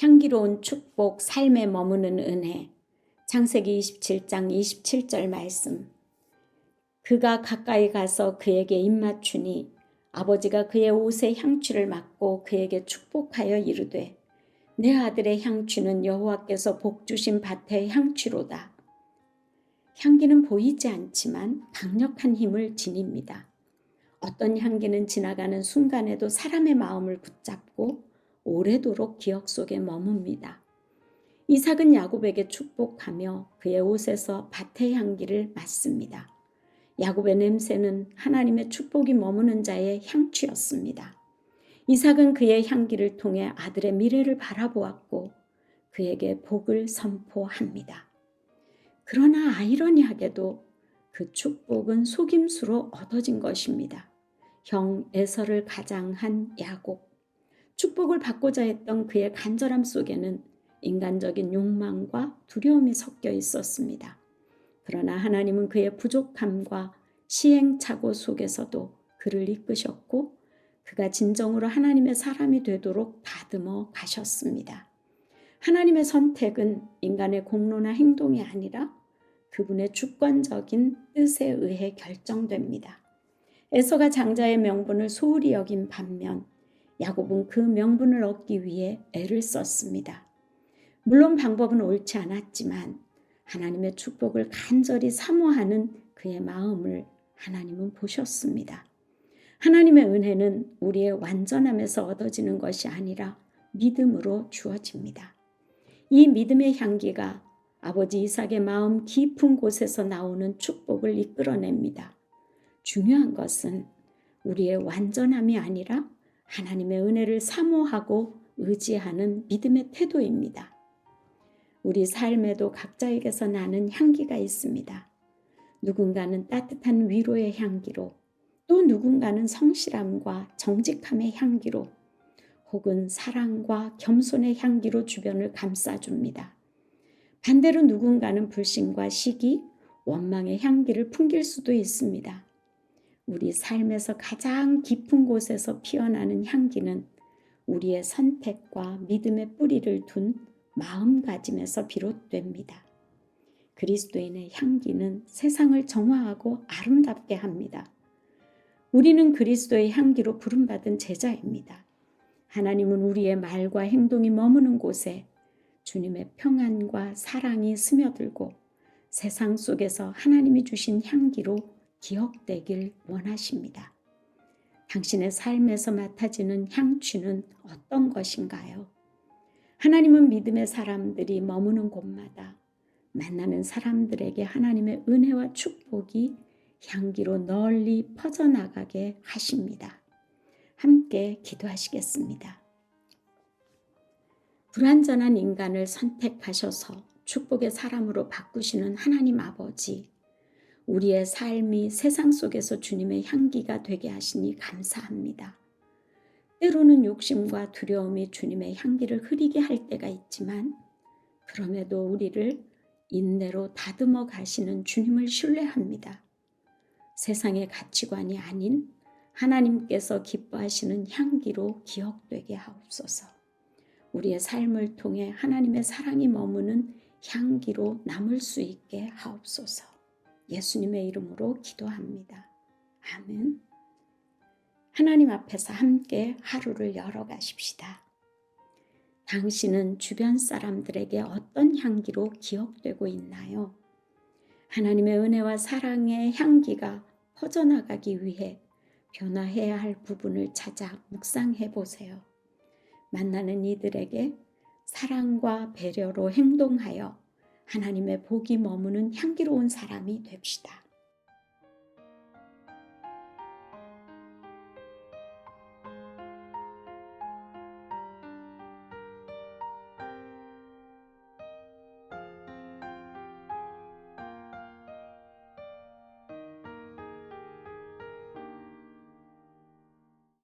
향기로운 축복, 삶에 머무는 은혜. 창세기 27장 27절 말씀. 그가 가까이 가서 그에게 입맞추니 아버지가 그의 옷에 향취를 맡고 그에게 축복하여 이르되 내 아들의 향취는 여호와께서 복 주신 밭의 향취로다. 향기는 보이지 않지만 강력한 힘을 지닙니다. 어떤 향기는 지나가는 순간에도 사람의 마음을 붙잡고 오래도록 기억 속에 머뭅니다. 이삭은 야곱에게 축복하며 그의 옷에서 밭의 향기를 맡습니다. 야곱의 냄새는 하나님의 축복이 머무는 자의 향취였습니다. 이삭은 그의 향기를 통해 아들의 미래를 바라보았고 그에게 복을 선포합니다. 그러나 아이러니하게도 그 축복은 속임수로 얻어진 것입니다. 형 에서를 가장한 야곱. 축복을 받고자 했던 그의 간절함 속에는 인간적인 욕망과 두려움이 섞여 있었습니다. 그러나 하나님은 그의 부족함과 시행착오 속에서도 그를 이끄셨고 그가 진정으로 하나님의 사람이 되도록 다듬어 가셨습니다. 하나님의 선택은 인간의 공로나 행동이 아니라 그분의 주권적인 뜻에 의해 결정됩니다. 에서가 장자의 명분을 소홀히 여긴 반면 야곱은 그 명분을 얻기 위해 애를 썼습니다. 물론 방법은 옳지 않았지만 하나님의 축복을 간절히 사모하는 그의 마음을 하나님은 보셨습니다. 하나님의 은혜는 우리의 완전함에서 얻어지는 것이 아니라 믿음으로 주어집니다. 이 믿음의 향기가 아버지 이삭의 마음 깊은 곳에서 나오는 축복을 이끌어냅니다. 중요한 것은 우리의 완전함이 아니라 하나님의 은혜를 사모하고 의지하는 믿음의 태도입니다. 우리 삶에도 각자에게서 나는 향기가 있습니다. 누군가는 따뜻한 위로의 향기로, 또 누군가는 성실함과 정직함의 향기로, 혹은 사랑과 겸손의 향기로 주변을 감싸줍니다. 반대로 누군가는 불신과 시기, 원망의 향기를 풍길 수도 있습니다. 우리 삶에서 가장 깊은 곳에서 피어나는 향기는 우리의 선택과 믿음의 뿌리를 둔 마음가짐에서 비롯됩니다. 그리스도인의 향기는 세상을 정화하고 아름답게 합니다. 우리는 그리스도의 향기로 부름받은 제자입니다. 하나님은 우리의 말과 행동이 머무는 곳에 주님의 평안과 사랑이 스며들고 세상 속에서 하나님이 주신 향기로 기억되길 원하십니다. 당신의 삶에서 맡아지는 향취는 어떤 것인가요? 하나님은 믿음의 사람들이 머무는 곳마다 만나는 사람들에게 하나님의 은혜와 축복이 향기로 널리 퍼져나가게 하십니다. 함께 기도하시겠습니다. 불완전한 인간을 선택하셔서 축복의 사람으로 바꾸시는 하나님 아버지, 우리의 삶이 세상 속에서 주님의 향기가 되게 하시니 감사합니다. 때로는 욕심과 두려움이 주님의 향기를 흐리게 할 때가 있지만 그럼에도 우리를 인내로 다듬어 가시는 주님을 신뢰합니다. 세상의 가치관이 아닌 하나님께서 기뻐하시는 향기로 기억되게 하옵소서. 우리의 삶을 통해 하나님의 사랑이 머무는 향기로 남을 수 있게 하옵소서. 예수님의 이름으로 기도합니다. 아멘. 하나님 앞에서 함께 하루를 열어가십시다. 당신은 주변 사람들에게 어떤 향기로 기억되고 있나요? 하나님의 은혜와 사랑의 향기가 퍼져나가기 위해 변화해야 할 부분을 찾아 묵상해 보세요. 만나는 이들에게 사랑과 배려로 행동하여 하나님의 복이 머무는 향기로운 사람이 됩시다.